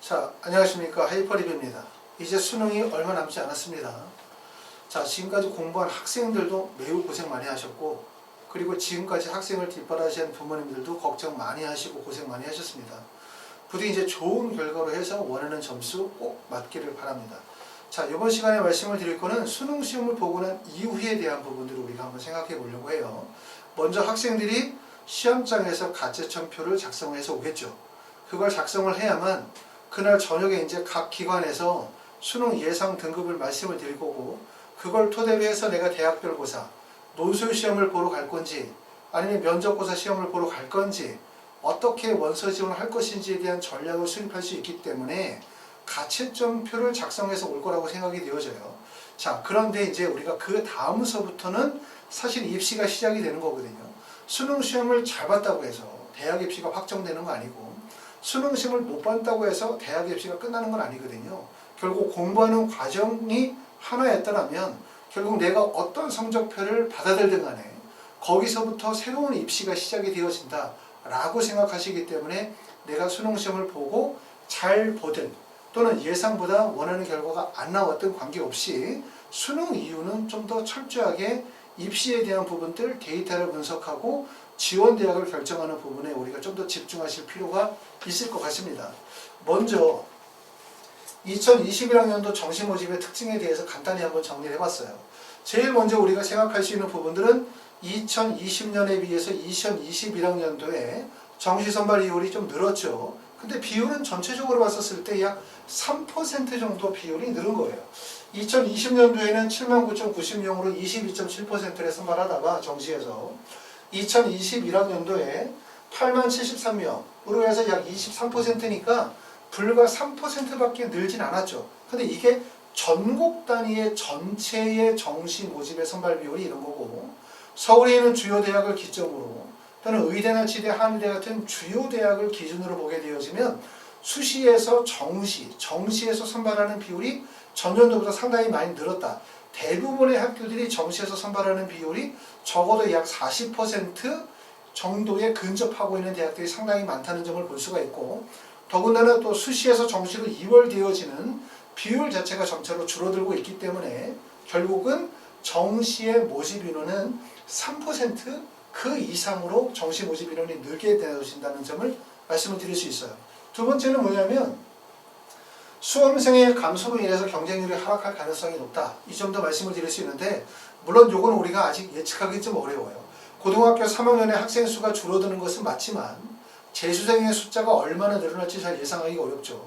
자, 안녕하십니까. 하이퍼리뷰입니다. 이제 수능이 얼마 남지 않았습니다. 자, 지금까지 공부한 학생들도 매우 고생 많이 하셨고, 그리고 지금까지 학생을 뒷바라지한 부모님들도 걱정 많이 하시고 고생 많이 하셨습니다. 부디 이제 좋은 결과로 해서 원하는 점수 꼭 맞기를 바랍니다. 자, 이번 시간에 말씀을 드릴 거는 수능 시험을 보고 난 이후에 대한 부분들을 우리가 한번 생각해 보려고 해요. 먼저 학생들이 시험장에서 가채점표를 작성해서 오겠죠. 그걸 작성을 해야만 그날 저녁에 이제 각 기관에서 수능 예상 등급을 말씀을 드릴 거고, 그걸 토대로 해서 내가 대학별고사, 논술 시험을 보러 갈 건지, 아니면 면접고사 시험을 보러 갈 건지, 어떻게 원서 지원을 할 것인지에 대한 전략을 수립할 수 있기 때문에 가채점표를 작성해서 올 거라고 생각이 되어져요. 자, 그런데 이제 우리가 그 다음서부터는 사실 입시가 시작이 되는 거거든요. 수능 시험을 잘 봤다고 해서 대학 입시가 확정되는 거 아니고, 수능 시험을 못 봤다고 해서 대학 입시가 끝나는 건 아니거든요. 결국 공부하는 과정이 하나였더라면 결국 내가 어떤 성적표를 받아들든 간에 거기서부터 새로운 입시가 시작이 되어진다 라고 생각하시기 때문에 내가 수능 시험을 보고 잘 보든 또는 예상보다 원하는 결과가 안 나왔든 관계없이 수능 이후는 좀 더 철저하게 입시에 대한 부분들 데이터를 분석하고 지원 대학을 결정하는 부분에 우리가 좀 더 집중하실 필요가 있을 것 같습니다. 먼저 2021학년도 정시 모집의 특징에 대해서 간단히 한번 정리를 해봤어요. 제일 먼저 우리가 생각할 수 있는 부분들은 2020년에 비해서 2021학년도에 정시 선발 비율이 좀 늘었죠. 근데 비율은 전체적으로 봤었을 때 약 3% 정도 비율이 늘은 거예요. 2020년도에는 79,990명으로 22.7%를 선발하다가 정시에서 2021학년도에 80,073명으로 해서 약 23%니까 불과 3%밖에 늘진 않았죠. 근데 이게 전국 단위의 전체의 정시 모집의 선발 비율이 이런 거고, 서울에 있는 주요 대학을 기점으로 또는 의대나 지대, 한의대 같은 주요 대학을 기준으로 보게 되어지면 수시에서 정시에서 선발하는 비율이 전년도보다 상당히 많이 늘었다. 대부분의 학교들이 정시에서 선발하는 비율이 적어도 약 40% 정도에 근접하고 있는 대학들이 상당히 많다는 점을 볼 수가 있고, 더군다나 또 수시에서 정시로 이월되어지는 비율 자체가 점차로 줄어들고 있기 때문에 결국은 정시의 모집 인원은 3% 그 이상으로 정시 모집 인원이 늘게 되어진다는 점을 말씀을 드릴 수 있어요. 두 번째는 뭐냐면 수험생의 감소로 인해서 경쟁률이 하락할 가능성이 높다. 이 점도 말씀을 드릴 수 있는데, 물론 요거는 우리가 아직 예측하기 좀 어려워요. 고등학교 3학년의 학생 수가 줄어드는 것은 맞지만 재수생의 숫자가 얼마나 늘어날지 잘 예상하기가 어렵죠.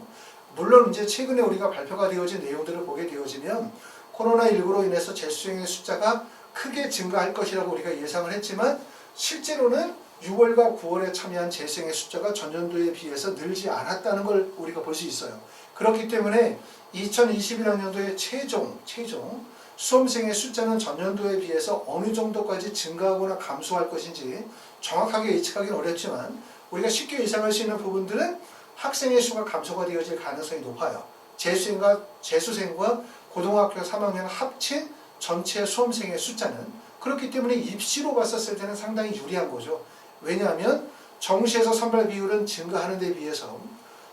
물론 이제 최근에 우리가 발표가 되어진 내용들을 보게 되어지면 코로나19로 인해서 재수생의 숫자가 크게 증가할 것이라고 우리가 예상을 했지만, 실제로는 6월과 9월에 참여한 재수생의 숫자가 전년도에 비해서 늘지 않았다는 걸 우리가 볼 수 있어요. 그렇기 때문에 2021학년도의 최종 수험생의 숫자는 전년도에 비해서 어느 정도까지 증가하거나 감소할 것인지 정확하게 예측하기는 어렵지만, 우리가 쉽게 예상할 수 있는 부분들은 학생의 수가 감소가 되어질 가능성이 높아요. 재수생과 고등학교 3학년 합친 전체 수험생의 숫자는. 그렇기 때문에 입시로 봤었을 때는 상당히 유리한 거죠. 왜냐하면 정시에서 선발 비율은 증가하는 데 비해서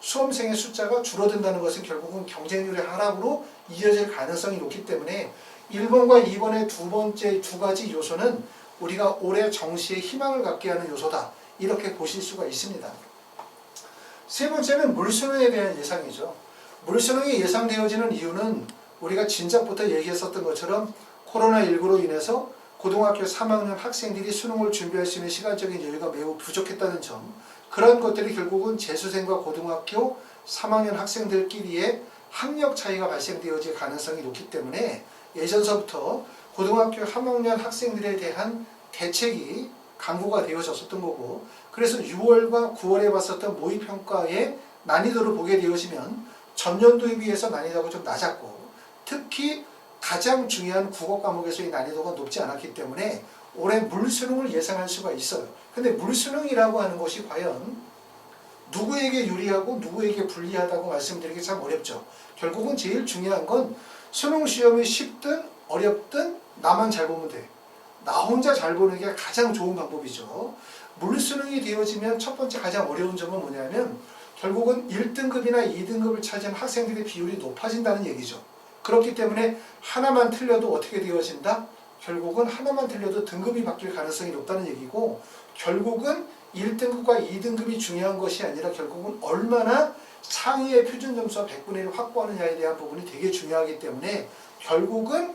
수험생의 숫자가 줄어든다는 것은 결국은 경쟁률의 하락으로 이어질 가능성이 높기 때문에 1번과 2번의 두 번째 두 가지 요소는 우리가 올해 정시에 희망을 갖게 하는 요소다, 이렇게 보실 수가 있습니다. 세 번째는 물수능에 대한 예상이죠. 물수능이 예상되어지는 이유는 우리가 진작부터 얘기했었던 것처럼 코로나19로 인해서 고등학교 3학년 학생들이 수능을 준비할 수 있는 시간적인 여유가 매우 부족했다는 점, 그런 것들이 결국은 재수생과 고등학교 3학년 학생들끼리의 학력 차이가 발생되어질 가능성이 높기 때문에 예전서부터 고등학교 3학년 학생들에 대한 대책이 강구가 되어졌었던 거고, 그래서 6월과 9월에 봤었던 모의평가의 난이도를 보게 되어지면 전년도에 비해서 난이도가 좀 낮았고, 특히 가장 중요한 국어 과목에서의 난이도가 높지 않았기 때문에 올해 물수능을 예상할 수가 있어요. 근데 물수능이라고 하는 것이 과연 누구에게 유리하고 누구에게 불리하다고 말씀드리기 참 어렵죠. 결국은 제일 중요한 건 수능 시험이 쉽든 어렵든 나만 잘 보면 돼. 나 혼자 잘 보는 게 가장 좋은 방법이죠. 물수능이 되어지면 첫 번째 가장 어려운 점은 뭐냐면 결국은 1등급이나 2등급을 차지한 학생들의 비율이 높아진다는 얘기죠. 그렇기 때문에 하나만 틀려도 어떻게 되어진다? 결국은 하나만 틀려도 등급이 바뀔 가능성이 높다는 얘기고, 결국은 1등급과 2등급이 중요한 것이 아니라 결국은 얼마나 상위의 표준 점수와 100분의 1을 확보하느냐에 대한 부분이 되게 중요하기 때문에 결국은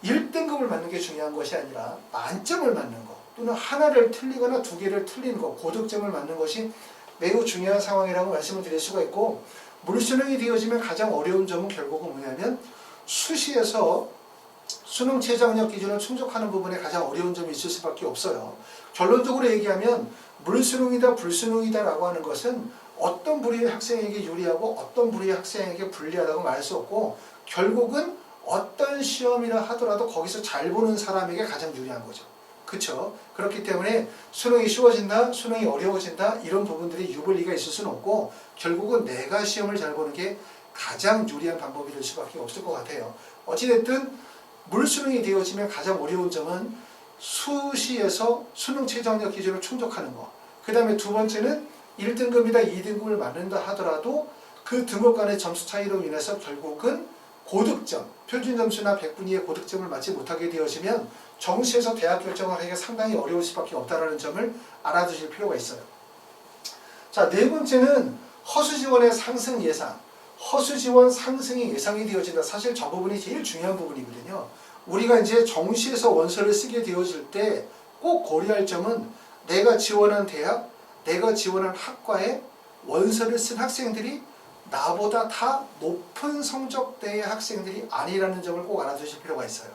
1등급을 맞는 게 중요한 것이 아니라 만점을 맞는 것, 또는 하나를 틀리거나 두 개를 틀린 것, 고득점을 맞는 것이 매우 중요한 상황이라고 말씀을 드릴 수가 있고, 물수능이 되어지면 가장 어려운 점은 결국은 뭐냐면 수시에서 수능 최저학력 기준을 충족하는 부분에 가장 어려운 점이 있을 수밖에 없어요. 결론적으로 얘기하면 물수능이다 불수능이다 라고 하는 것은 어떤 부류의 학생에게 유리하고 어떤 부류의 학생에게 불리하다고 말할 수 없고, 결국은 어떤 시험이라 하더라도 거기서 잘 보는 사람에게 가장 유리한 거죠. 그렇죠? 그렇기 때문에 수능이 쉬워진다, 수능이 어려워진다, 이런 부분들이 유불리가 있을 수는 없고, 결국은 내가 시험을 잘 보는 게 가장 유리한 방법이 될 수밖에 없을 것 같아요. 어찌됐든 물수능이 되어지면 가장 어려운 점은 수시에서 수능 최저학력 기준을 충족하는 것. 그 다음에 두 번째는 1등급이다 2등급을 맞는다 하더라도 그 등급 간의 점수 차이로 인해서 결국은 고득점, 표준 점수나 100분위 의 고득점을 맞지 못하게 되어지면 정시에서 대학 결정을 하기가 상당히 어려울 수밖에 없다는 점을 알아두실 필요가 있어요. 자, 네 번째는 허수지원의 상승 예상. 허수지원 상승이 예상이 되어진다. 사실 저 부분이 제일 중요한 부분이거든요. 우리가 이제 정시에서 원서를 쓰게 되어질 때 꼭 고려할 점은 내가 지원한 대학, 내가 지원한 학과에 원서를 쓴 학생들이 나보다 다 높은 성적대의 학생들이 아니라는 점을 꼭 알아두실 필요가 있어요.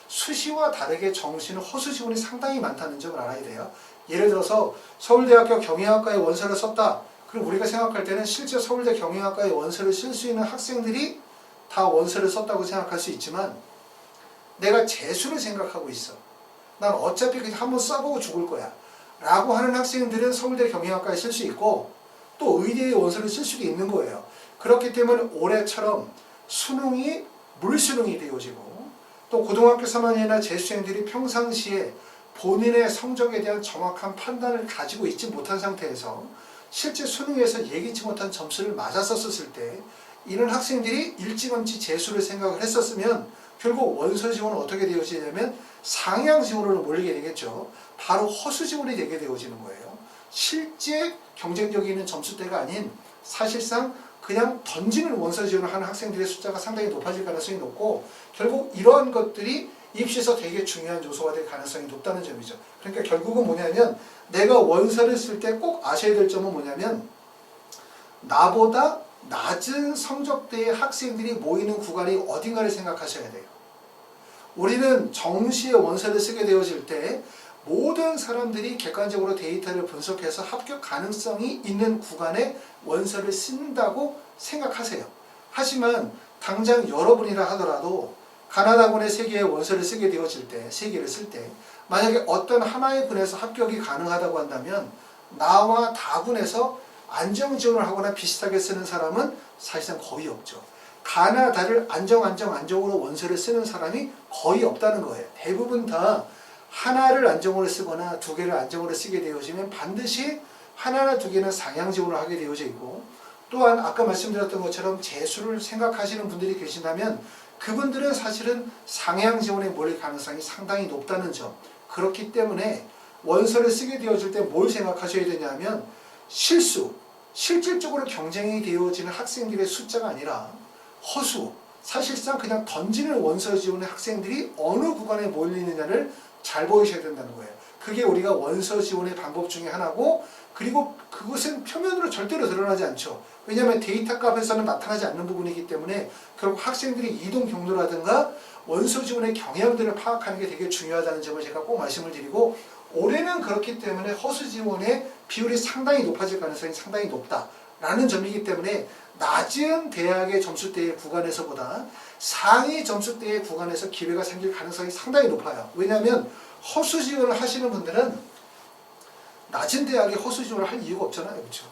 수시와 다르게 정시는 허수지원이 상당히 많다는 점을 알아야 돼요. 예를 들어서 서울대학교 경영학과에 원서를 썼다. 그럼 우리가 생각할 때는 실제 서울대 경영학과에 원서를 쓸 수 있는 학생들이 다 원서를 썼다고 생각할 수 있지만, 내가 재수를 생각하고 있어. 난 어차피 그냥 한번 써보고 죽을 거야 라고 하는 학생들은 서울대 경영학과에 쓸 수 있고, 또 의대에 원서를 쓸 수도 있는 거예요. 그렇기 때문에 올해처럼 수능이 물수능이 되어지고, 또 고등학교 3학년이나 재수생들이 평상시에 본인의 성적에 대한 정확한 판단을 가지고 있지 못한 상태에서 실제 수능에서 예기치 못한 점수를 맞았었을 때, 이런 학생들이 일찌감치 재수를 생각을 했었으면 결국 원서 지원은 어떻게 되어지냐면 상향 지원으로 몰리게 되겠죠. 바로 허수 지원이 되게 되어지는 거예요. 실제 경쟁력이 있는 점수대가 아닌 사실상 그냥 던지는 원서 지원을 하는 학생들의 숫자가 상당히 높아질 가능성이 높고, 결국 이러한 것들이 입시에서 되게 중요한 요소가 될 가능성이 높다는 점이죠. 그러니까 결국은 뭐냐면 내가 원서를 쓸 때 꼭 아셔야 될 점은 뭐냐면, 나보다 낮은 성적대의 학생들이 모이는 구간이 어딘가를 생각하셔야 돼요. 우리는 정시에 원서를 쓰게 되어질 때 모든 사람들이 객관적으로 데이터를 분석해서 합격 가능성이 있는 구간에 원서를 쓴다고 생각하세요. 하지만 당장 여러분이라 하더라도 가나다군의 3개의 원서를 쓰게 되어질 때, 3개를 쓸 때 만약에 어떤 하나의 군에서 합격이 가능하다고 한다면 나와 다군에서 안정지원을 하거나 비슷하게 쓰는 사람은 사실상 거의 없죠. 가나다를 안정으로 원서를 쓰는 사람이 거의 없다는 거예요. 대부분 다 하나를 안정으로 쓰거나 2개를 안정으로 쓰게 되어지면 반드시 하나나 2개는 상향 지원을 하게 되어져 있고, 또한 아까 말씀드렸던 것처럼 재수를 생각하시는 분들이 계신다면 그분들은 사실은 상향 지원에 몰릴 가능성이 상당히 높다는 점. 그렇기 때문에 원서를 쓰게 되어질 때 뭘 생각하셔야 되냐면 실질적으로 경쟁이 되어지는 학생들의 숫자가 아니라 허수, 사실상 그냥 던지는 원서 지원의 학생들이 어느 구간에 몰리느냐를 잘 보이셔야 된다는 거예요. 그게 우리가 원서 지원의 방법 중에 하나고, 그리고 그것은 표면으로 절대로 드러나지 않죠. 왜냐하면 데이터 값에서는 나타나지 않는 부분이기 때문에 결국 학생들의 이동 경로라든가 원서 지원의 경향들을 파악하는 게 되게 중요하다는 점을 제가 꼭 말씀을 드리고, 올해는 그렇기 때문에 허수 지원의 비율이 상당히 높아질 가능성이 상당히 높다라는 점이기 때문에 낮은 대학의 점수대의 구간에서보다 상위 점수대의 구간에서 기회가 생길 가능성이 상당히 높아요. 왜냐하면 허수 지원을 하시는 분들은 낮은 대학에 허수 지원을 할 이유가 없잖아요. 그렇죠?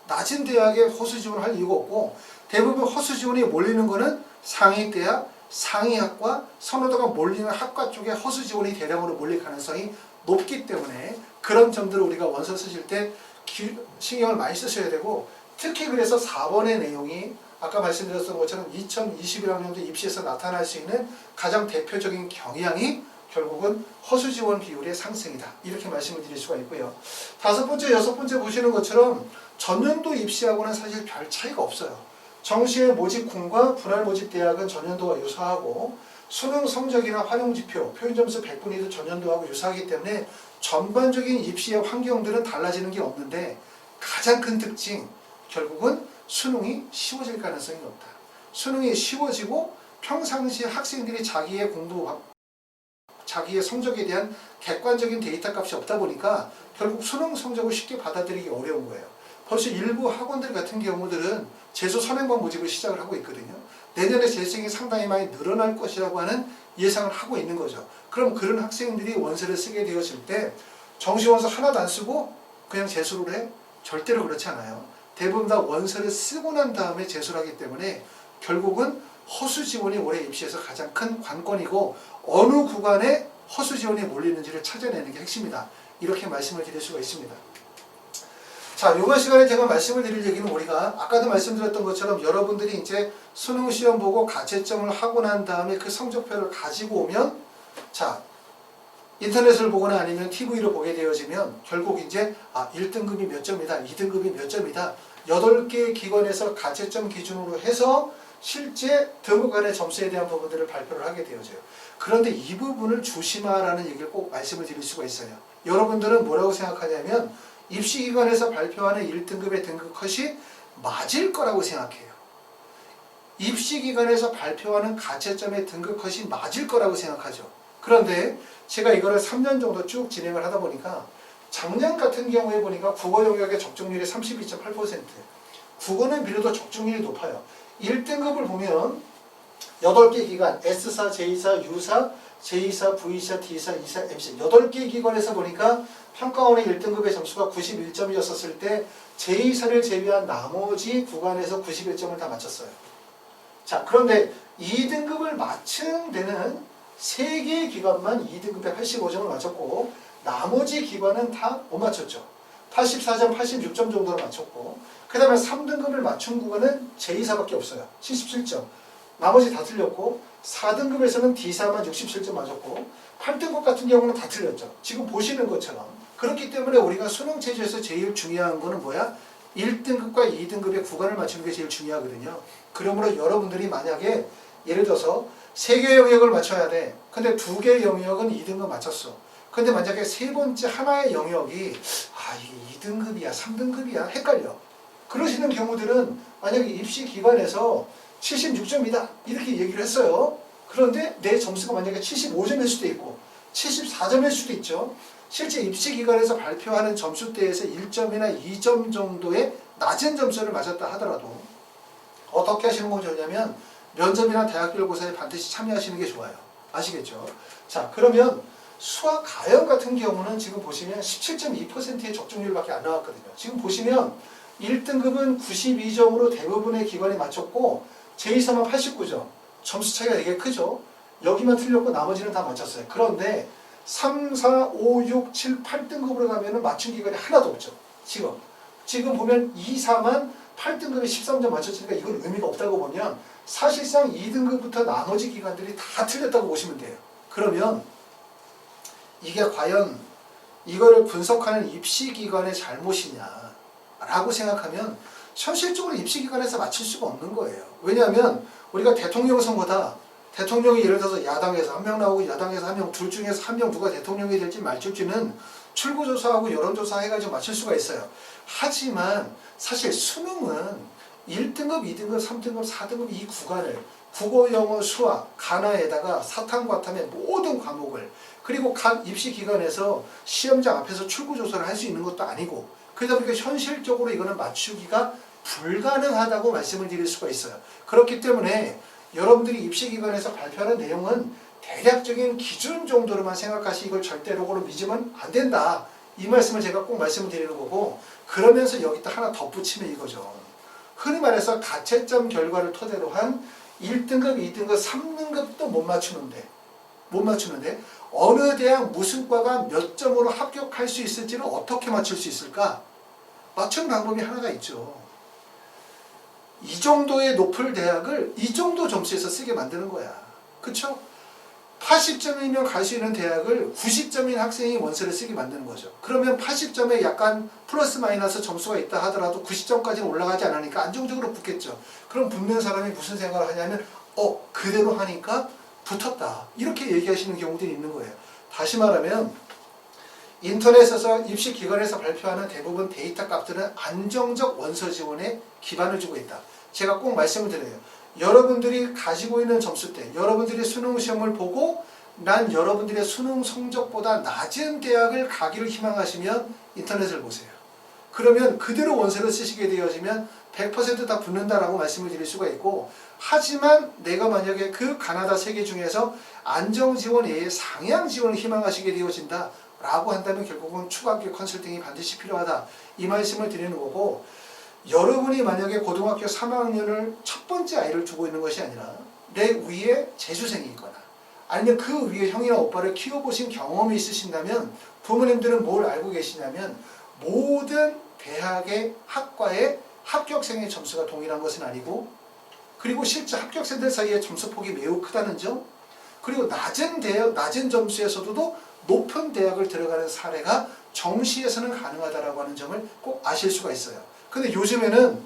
낮은 대학에 허수 지원을 할 이유가 없고, 대부분 허수 지원이 몰리는 거는 상위 대학, 상위 학과, 선호도가 몰리는 학과 쪽에 허수 지원이 대량으로 몰릴 가능성이 높기 때문에 그런 점들을 우리가 원서 쓰실 때 신경을 많이 쓰셔야 되고, 특히 그래서 4번의 내용이 아까 말씀드렸던 것처럼 2021학년도 입시에서 나타날 수 있는 가장 대표적인 경향이 결국은 허수 지원 비율의 상승이다. 이렇게 말씀을 드릴 수가 있고요. 다섯 번째, 여섯 번째 보시는 것처럼 전년도 입시하고는 사실 별 차이가 없어요. 정시의 모집군과 분할 모집 대학은 전년도와 유사하고 수능 성적이나 활용 지표, 표현 점수 100분위도 전년도하고 유사하기 때문에 전반적인 입시의 환경들은 달라지는 게 없는데 가장 큰 특징, 결국은 수능이 쉬워질 가능성이 높다. 수능이 쉬워지고 평상시에 학생들이 자기의 자기의 성적에 대한 객관적인 데이터 값이 없다 보니까 결국 수능 성적을 쉽게 받아들이기 어려운 거예요. 벌써 일부 학원들 같은 경우들은 재수 선행반 모집을 시작을 하고 있거든요. 내년에 재수생이 상당히 많이 늘어날 것이라고 하는 예상을 하고 있는 거죠. 그럼 그런 학생들이 원서를 쓰게 되었을 때 정시원서 하나도 안 쓰고 그냥 재수를 해? 절대로 그렇지 않아요. 대부분 다 원서를 쓰고 난 다음에 재수를 하기 때문에 결국은 허수 지원이 올해 입시에서 가장 큰 관건이고 어느 구간에 허수 지원이 몰리는지를 찾아내는 게 핵심이다. 이렇게 말씀을 드릴 수가 있습니다. 자, 이번 시간에 제가 말씀을 드릴 얘기는 우리가 아까도 말씀드렸던 것처럼 여러분들이 이제 수능 시험 보고 가채점을 하고 난 다음에 그 성적표를 가지고 오면 자, 인터넷을 보거나 아니면 TV를 보게 되어지면 결국 이제 1등급이 몇 점이다, 2등급이 몇 점이다 8개의 기관에서 가채점 기준으로 해서 실제 등급 간의 점수에 대한 부분들을 발표를 하게 되어져요. 그런데 이 부분을 조심하라는 얘기를 꼭 말씀을 드릴 수가 있어요. 여러분들은 뭐라고 생각하냐면 입시기관에서 발표하는 1등급의 등급 컷이 맞을 거라고 생각해요. 입시기관에서 발표하는 가채점의 등급 컷이 맞을 거라고 생각하죠. 그런데 제가 이거를 3년 정도 쭉 진행을 하다 보니까 작년 같은 경우에 보니까 국어 영역의 적중률이 32.8%, 국어는 비로소 적중률이 높아요. 1등급을 보면 8개 기관, S사, J사, U사, J4, V사, D사, E사, M사 8개 기관에서 보니까 평가원의 1등급의 점수가 91점이었을 때 J사를 제외한 나머지 구간에서 91점을 다 맞췄어요. 자, 그런데 2등급을 맞춘 데는 3개의 기관만 2등급에 85점을 맞췄고 나머지 기관은 다 못 맞췄죠. 84점, 86점 정도로 맞췄고 그 다음에 3등급을 맞춘 구간은 J사밖에 없어요. 77점. 나머지 다 틀렸고 4등급에서는 D사만 67점 맞았고 8등급 같은 경우는 다 틀렸죠. 지금 보시는 것처럼. 그렇기 때문에 우리가 수능 체제에서 제일 중요한 거는 뭐야? 1등급과 2등급의 구간을 맞추는 게 제일 중요하거든요. 그러므로 여러분들이 만약에 예를 들어서 3개의 영역을 맞춰야 돼. 근데 2개의 영역은 2등급 맞췄어. 근데 만약에 세 번째 하나의 영역이 이게 2등급이야 3등급이야 헷갈려. 그러시는 경우들은 만약에 입시 기관에서 76점이다 이렇게 얘기를 했어요. 그런데 내 점수가 만약에 75점일 수도 있고 74점일 수도 있죠. 실제 입시기관에서 발표하는 점수대에서 1점이나 2점 정도의 낮은 점수를 맞았다 하더라도 어떻게 하시는 건 좋냐면 면접이나 대학별고사에 반드시 참여하시는 게 좋아요. 아시겠죠? 자, 그러면 수학 가형 같은 경우는 지금 보시면 17.2%의 적중률밖에 안 나왔거든요. 지금 보시면 1등급은 92점으로 대부분의 기관이 맞췄고 제2사만 89점. 점수 차이가 되게 크죠. 여기만 틀렸고 나머지는 다 맞췄어요. 그런데 3, 4, 5, 6, 7, 8등급으로 가면 맞춘 기관이 하나도 없죠. 지금 보면 2, 4만 8등급에 13점 맞췄으니까 이건 의미가 없다고 보면 사실상 2등급부터 나머지 기관들이 다 틀렸다고 보시면 돼요. 그러면 이게 과연 이거를 분석하는 입시기관의 잘못이냐 라고 생각하면 현실적으로 입시기관에서 맞출 수가 없는 거예요. 왜냐하면 우리가 대통령 선거다. 대통령이 예를 들어서 야당에서 한 명 나오고 여당에서 한 명, 둘 중에서 한 명 누가 대통령이 될지 말지는 출구조사하고 여론조사 해가지고 맞출 수가 있어요. 하지만 사실 수능은 1등급, 2등급, 3등급, 4등급 이 구간을 국어, 영어, 수학, 가나에다가 사탐, 과탐의 모든 과목을 그리고 각 입시기관에서 시험장 앞에서 출구조사를 할 수 있는 것도 아니고 그러다 보니까 현실적으로 이거는 맞추기가 불가능하다고 말씀을 드릴 수가 있어요. 그렇기 때문에 여러분들이 입시기관에서 발표하는 내용은 대략적인 기준 정도로만 생각하시 이걸 절대적으로 믿으면 안 된다. 이 말씀을 제가 꼭 말씀을 드리는 거고 그러면서 여기다 하나 덧붙이면 이거죠. 흔히 말해서 가채점 결과를 토대로 한 1등급, 2등급, 3등급도 못 맞추는데 어느 대학 무슨 과가 몇 점으로 합격할 수 있을지를 어떻게 맞출 수 있을까? 맞추는 방법이 하나가 있죠. 이 정도의 높은 대학을 이 정도 점수에서 쓰게 만드는 거야. 그쵸? 80점이면 갈 수 있는 대학을 90점인 학생이 원서를 쓰게 만드는 거죠. 그러면 80점에 약간 플러스 마이너스 점수가 있다 하더라도 90점까지는 올라가지 않으니까 안정적으로 붙겠죠. 그럼 붙는 사람이 무슨 생각을 하냐면 그대로 하니까 붙었다. 이렇게 얘기하시는 경우들이 있는 거예요. 다시 말하면 인터넷에서 입시기관에서 발표하는 대부분 데이터 값들은 안정적 원서 지원에 기반을 두고 있다. 제가 꼭 말씀을 드려요. 여러분들이 가지고 있는 점수대, 여러분들이 수능 시험을 보고 난 여러분들의 수능 성적보다 낮은 대학을 가기를 희망하시면 인터넷을 보세요. 그러면 그대로 원서를 쓰시게 되어지면 100% 다 붙는다라고 말씀을 드릴 수가 있고, 하지만 내가 만약에 그 가나다 3개 중에서 안정 지원 외에 상향 지원을 희망하시게 되어진다 라고 한다면 결국은 추가 학교 컨설팅이 반드시 필요하다, 이 말씀을 드리는 거고, 여러분이 만약에 고등학교 3학년을 첫 번째 아이를 두고 있는 것이 아니라 내 위에 재수생이 있거나 아니면 그 위에 형이나 오빠를 키워보신 경험이 있으신다면 부모님들은 뭘 알고 계시냐면 모든 대학의 학과의 합격생의 점수가 동일한 것은 아니고, 그리고 실제 합격생들 사이의 점수폭이 매우 크다는 점, 그리고 낮은 점수에서도 높은 대학을 들어가는 사례가 정시에서는 가능하다라고 하는 점을 꼭 아실 수가 있어요. 근데 요즘에는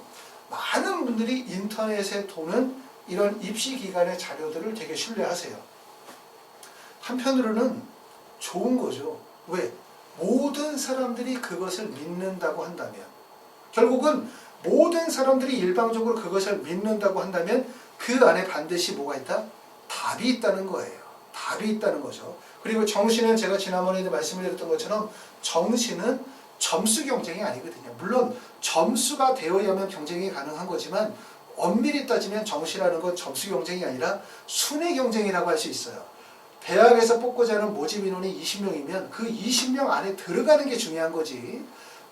많은 분들이 인터넷에 도는 이런 입시기관의 자료들을 되게 신뢰하세요. 한편으로는 좋은 거죠. 왜? 모든 사람들이 그것을 믿는다고 한다면, 결국은 모든 사람들이 일방적으로 그것을 믿는다고 한다면 그 안에 반드시 뭐가 있다? 답이 있다는 거예요. 답이 있다는 거죠. 그리고 정시는 제가 지난번에도 말씀을 드렸던 것처럼 정시는 점수 경쟁이 아니거든요. 물론 점수가 되어야만 경쟁이 가능한 거지만 엄밀히 따지면 정시라는 건 점수 경쟁이 아니라 순위 경쟁이라고 할 수 있어요. 대학에서 뽑고자 하는 모집 인원이 20명이면 그 20명 안에 들어가는 게 중요한 거지,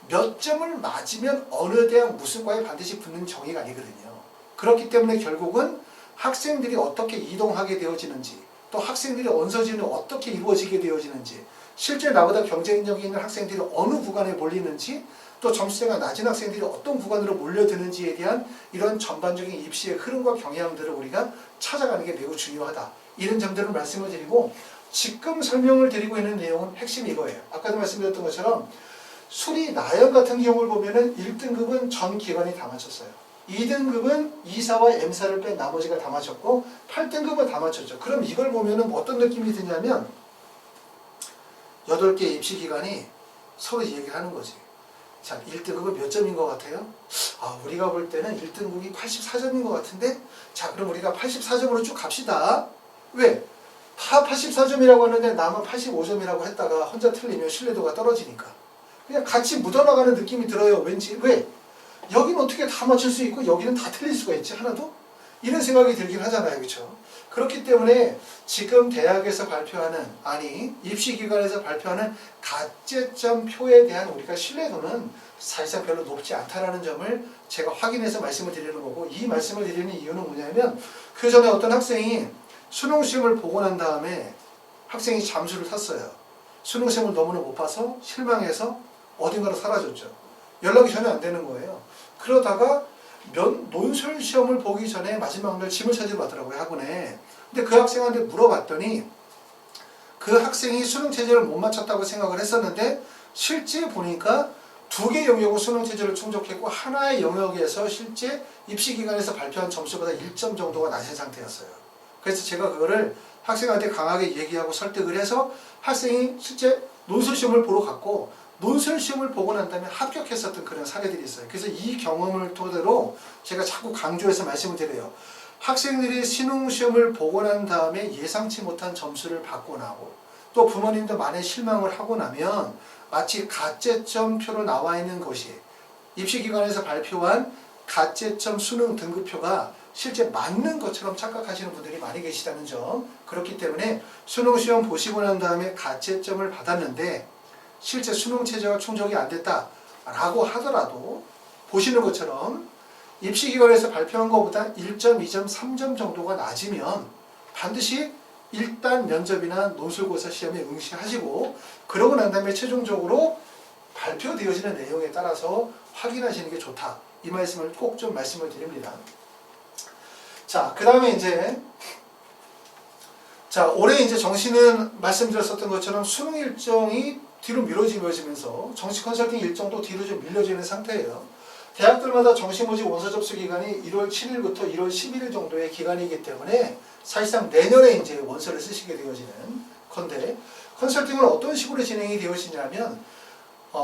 몇 점을 맞으면 어느 대학 무슨 과에 반드시 붙는 정의가 아니거든요. 그렇기 때문에 결국은 학생들이 어떻게 이동하게 되어지는지, 또 학생들의 원서지원이 어떻게 이루어지게 되어지는지, 실제 나보다 경쟁력이 있는 학생들이 어느 구간에 몰리는지, 또 점수대가 낮은 학생들이 어떤 구간으로 몰려드는지에 대한 이런 전반적인 입시의 흐름과 경향들을 우리가 찾아가는 게 매우 중요하다. 이런 점들을 말씀을 드리고, 지금 설명을 드리고 있는 내용은 핵심이 이거예요. 아까도 말씀드렸던 것처럼 수리 나연 같은 경우를 보면은 1등급은 전 기관이 다 맞췄어요. 2등급은 2사와 M사를 뺀 나머지가 다 맞췄고 8등급은 다 맞췄죠. 그럼 이걸 보면은 어떤 느낌이 드냐면 8개 입시기관이 서로 얘기하는 거지. 자, 1등급은 몇 점인 것 같아요? 우리가 볼 때는 1등급이 84점인 것 같은데, 자, 그럼 우리가 84점으로 쭉 갑시다. 왜? 다 84점이라고 하는데 남은 85점이라고 했다가 혼자 틀리면 신뢰도가 떨어지니까. 그냥 같이 묻어나가는 느낌이 들어요. 왠지. 왜? 여기는 어떻게 다 맞출 수 있고 여기는 다 틀릴 수가 있지, 하나도? 이런 생각이 들긴 하잖아요. 그렇죠? 그렇기 때문에 지금 대학에서 발표하는, 입시기관에서 발표하는 가채점 표에 대한 우리가 신뢰도는 사실상 별로 높지 않다는 점을 제가 확인해서 말씀을 드리는 거고, 이 말씀을 드리는 이유는 뭐냐면, 그 전에 어떤 학생이 수능시험을 보고 난 다음에 학생이 잠수를 탔어요. 수능시험을 너무나 못 봐서 실망해서 어딘가로 사라졌죠. 연락이 전혀 안 되는 거예요. 그러다가 논술 시험을 보기 전에 마지막 날 짐을 찾으러 왔더라고요, 학원에. 근데 그 학생한테 물어봤더니 그 학생이 수능 체제를 못 맞췄다고 생각을 했었는데 실제 보니까 2개 영역으로 수능 체제를 충족했고 하나의 영역에서 실제 입시기관에서 발표한 점수보다 1점 정도가 낮은 상태였어요. 그래서 제가 그거를 학생한테 강하게 얘기하고 설득을 해서 학생이 실제 논술 시험을 보러 갔고, 논술 시험을 보고 난 다음에 합격했었던 그런 사례들이 있어요. 그래서 이 경험을 토대로 제가 자꾸 강조해서 말씀을 드려요. 학생들이 수능 시험을 보고 난 다음에 예상치 못한 점수를 받고 나고, 또 부모님도 많이 실망을 하고 나면 마치 가채점표로 나와 있는 것이 입시기관에서 발표한 가채점 수능 등급표가 실제 맞는 것처럼 착각하시는 분들이 많이 계시다는 점. 그렇기 때문에 수능 시험 보시고 난 다음에 가채점을 받았는데 실제 수능 체제가 충족이 안 됐다라고 하더라도 보시는 것처럼 입시기관에서 발표한 것보다 1점, 2점, 3점 정도가 낮으면 반드시 일단 면접이나 논술고사 시험에 응시하시고, 그러고 난 다음에 최종적으로 발표되어지는 내용에 따라서 확인하시는 게 좋다. 이 말씀을 꼭 좀 말씀을 드립니다. 자, 그 다음에 이제 올해 이제 정시는 말씀드렸었던 것처럼 수능 일정이 뒤로 미뤄지면서 정시 컨설팅 일정도 뒤로 좀 밀려지는 상태예요. 대학들마다 정시 모집 원서 접수 기간이 1월 7일부터 1월 11일 정도의 기간이기 때문에 사실상 내년에 이제 원서를 쓰시게 되어지는 건데, 컨설팅은 어떤 식으로 진행이 되어지냐면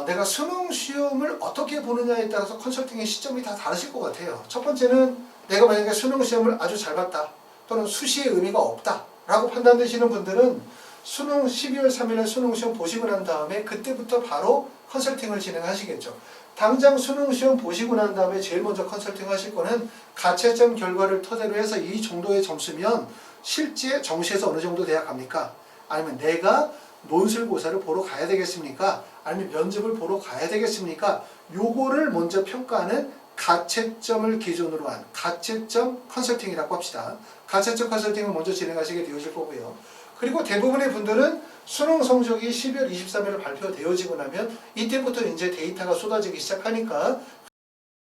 내가 수능 시험을 어떻게 보느냐에 따라서 컨설팅의 시점이 다 다르실 것 같아요. 첫 번째는 내가 만약에 수능 시험을 아주 잘 봤다, 또는 수시의 의미가 없다 라고 판단되시는 분들은 수능 12월 3일에 수능 시험 보시고 난 다음에 그때부터 바로 컨설팅을 진행하시겠죠. 당장 수능 시험 보시고 난 다음에 제일 먼저 컨설팅 하실 거는 가채점 결과를 토대로 해서 이 정도의 점수면 실제 정시에서 어느 정도 돼야 갑니까? 아니면 내가 논술고사를 보러 가야 되겠습니까? 아니면 면접을 보러 가야 되겠습니까? 요거를 먼저 평가하는 가채점을 기준으로 한 가채점 컨설팅이라고 합시다. 가채점 컨설팅을 먼저 진행하시게 되어질 거고요. 그리고 대부분의 분들은 수능 성적이 12월 23일에 발표되어지고 나면 이때부터 이제 데이터가 쏟아지기 시작하니까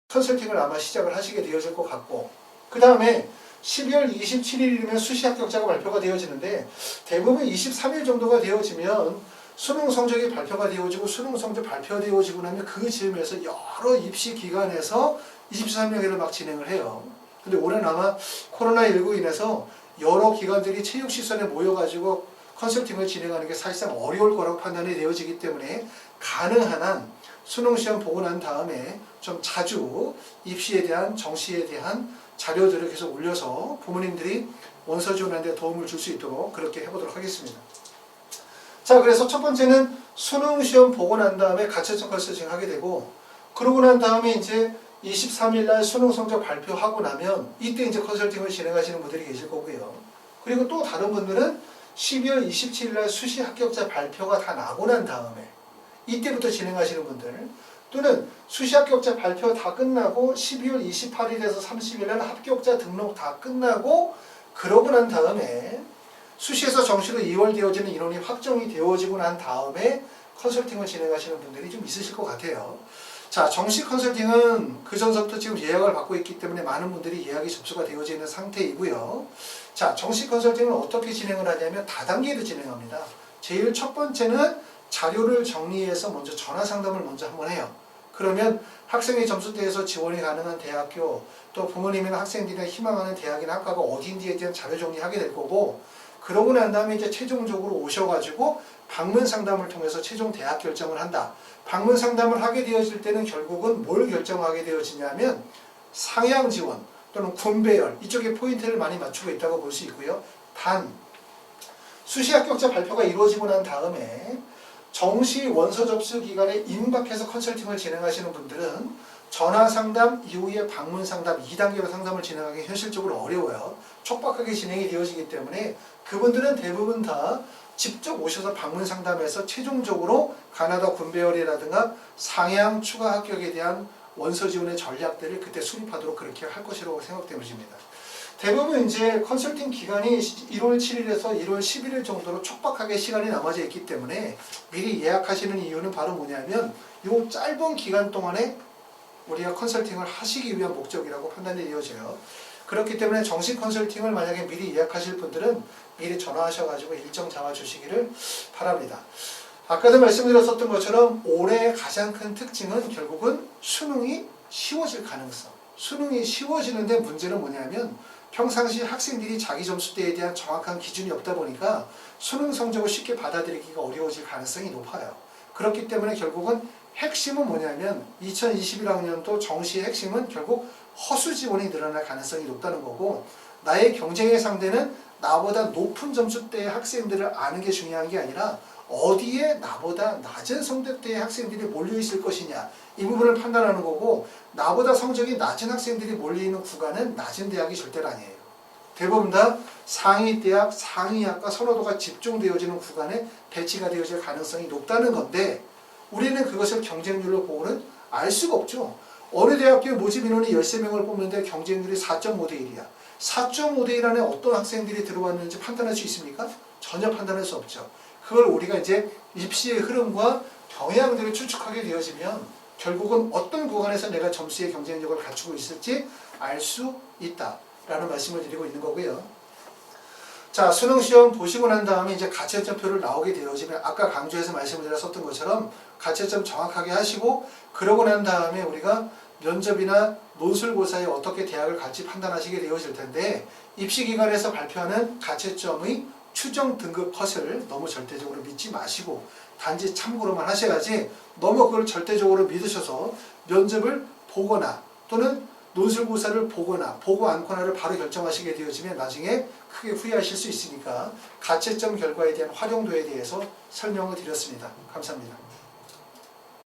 컨설팅을 아마 시작을 하시게 되어질 것 같고, 그 다음에 12월 27일이면 수시 합격자가 발표가 되어지는데 대부분 23일 정도가 되어지면 수능 성적이 발표가 되어지고, 수능 성적 발표되어지고 나면 그 즈음에서 여러 입시 기관에서 23명회를 막 진행을 해요. 근데 올해는 아마 코로나19로 인해서 여러 기관들이 체육시설에 모여가지고 컨설팅을 진행하는 게 사실상 어려울 거라고 판단이 되어지기 때문에 가능한 한 수능시험 보고 난 다음에 좀 자주 입시에 대한, 정시에 대한 자료들을 계속 올려서 부모님들이 원서 지원하는 데 도움을 줄 수 있도록 그렇게 해보도록 하겠습니다. 자, 그래서 첫 번째는 수능시험 보고 난 다음에 가채점 컨설팅 하게 되고, 그러고 난 다음에 이제 23일 날 수능 성적 발표하고 나면 이때 이제 컨설팅을 진행하시는 분들이 계실 거고요. 그리고 또 다른 분들은 12월 27일 날 수시 합격자 발표가 다 나고 난 다음에 이때부터 진행하시는 분들, 또는 수시 합격자 발표 다 끝나고 12월 28일에서 30일 날 합격자 등록 다 끝나고 그러고 난 다음에 수시에서 정시로 2월 되어지는 인원이 확정이 되어지고 난 다음에 컨설팅을 진행하시는 분들이 좀 있으실 것 같아요. 자, 정시 컨설팅은 그 전서부터 지금 예약을 받고 있기 때문에 많은 분들이 예약이 접수가 되어져 있는 상태이고요. 자, 정시 컨설팅은 어떻게 진행을 하냐면 다단계로 진행합니다. 제일 첫 번째는 자료를 정리해서 먼저 전화 상담을 먼저 한번 해요. 그러면 학생의 점수대에서 지원이 가능한 대학교, 또 부모님이나 학생들이 희망하는 대학이나 학과가 어딘지에 대한 자료 정리하게 될 거고, 그러고 난 다음에 이제 최종적으로 오셔가지고 방문 상담을 통해서 최종 대학 결정을 한다. 방문 상담을 하게 되어질 때는 결국은 뭘 결정하게 되어지냐면 상향 지원 또는 군배열, 이쪽에 포인트를 많이 맞추고 있다고 볼 수 있고요. 단, 수시 합격자 발표가 이루어지고 난 다음에 정시 원서 접수 기간에 임박해서 컨설팅을 진행하시는 분들은 전화 상담 이후에 방문 상담 2단계로 상담을 진행하기 현실적으로 어려워요. 촉박하게 진행이 되어지기 때문에 그분들은 대부분 다 직접 오셔서 방문 상담해서 최종적으로 가나다 군배열이라든가 상향 추가 합격에 대한 원서 지원의 전략들을 그때 수립하도록 그렇게 할 것이라고 생각되어집니다. 대부분 이제 컨설팅 기간이 1월 7일에서 1월 11일 정도로 촉박하게 시간이 남아져 있기 때문에 미리 예약하시는 이유는 바로 뭐냐면 이 짧은 기간 동안에 우리가 컨설팅을 하시기 위한 목적이라고 판단이 되어져요. 그렇기 때문에 정식 컨설팅을 만약에 미리 예약하실 분들은 미리 전화하셔가지고 일정 잡아주시기를 바랍니다. 아까도 말씀드렸었던 것처럼 올해 가장 큰 특징은 결국은 수능이 쉬워질 가능성. 수능이 쉬워지는데 문제는 뭐냐면 평상시 학생들이 자기 점수대에 대한 정확한 기준이 없다 보니까 수능 성적을 쉽게 받아들이기가 어려워질 가능성이 높아요. 그렇기 때문에 결국은 핵심은 뭐냐면 2021학년도 정시의 핵심은 결국 허수 지원이 늘어날 가능성이 높다는 거고, 나의 경쟁의 상대는 나보다 높은 점수대의 학생들을 아는 게 중요한 게 아니라 어디에 나보다 낮은 성적대의 학생들이 몰려있을 것이냐, 이 부분을 판단하는 거고, 나보다 성적이 낮은 학생들이 몰려있는 구간은 낮은 대학이 절대로 아니에요. 대부분 다 상위 대학, 상위 학과 선호도가 집중되어지는 구간에 배치가 되어질 가능성이 높다는 건데, 우리는 그것을 경쟁률로 보고는 알 수가 없죠. 어느 대학교 모집 인원이 13명을 뽑는데 경쟁률이 4.5대 1이야. 4.5대 1 안에 어떤 학생들이 들어왔는지 판단할 수 있습니까? 전혀 판단할 수 없죠. 그걸 우리가 이제 입시의 흐름과 경향들을 추측하게 되어지면 결국은 어떤 구간에서 내가 점수의 경쟁력을 갖추고 있을지 알 수 있다라는 말씀을 드리고 있는 거고요. 자, 수능 시험 보시고 난 다음에 이제 가채점표를 나오게 되어지면 아까 강조해서 말씀을 드렸었던 것처럼 가채점 정확하게 하시고 그러고 난 다음에 우리가 면접이나 논술고사에 어떻게 대학을 갈지 판단하시게 되어질 텐데 입시기관에서 발표하는 가채점의 추정 등급 컷을 너무 절대적으로 믿지 마시고 단지 참고로만 하셔야지 너무 그걸 절대적으로 믿으셔서 면접을 보거나 또는 논술고사를 보거나 보고 않거나를 바로 결정하시게 되어지면 나중에 크게 후회하실 수 있으니까 가채점 결과에 대한 활용도에 대해서 설명을 드렸습니다. 감사합니다.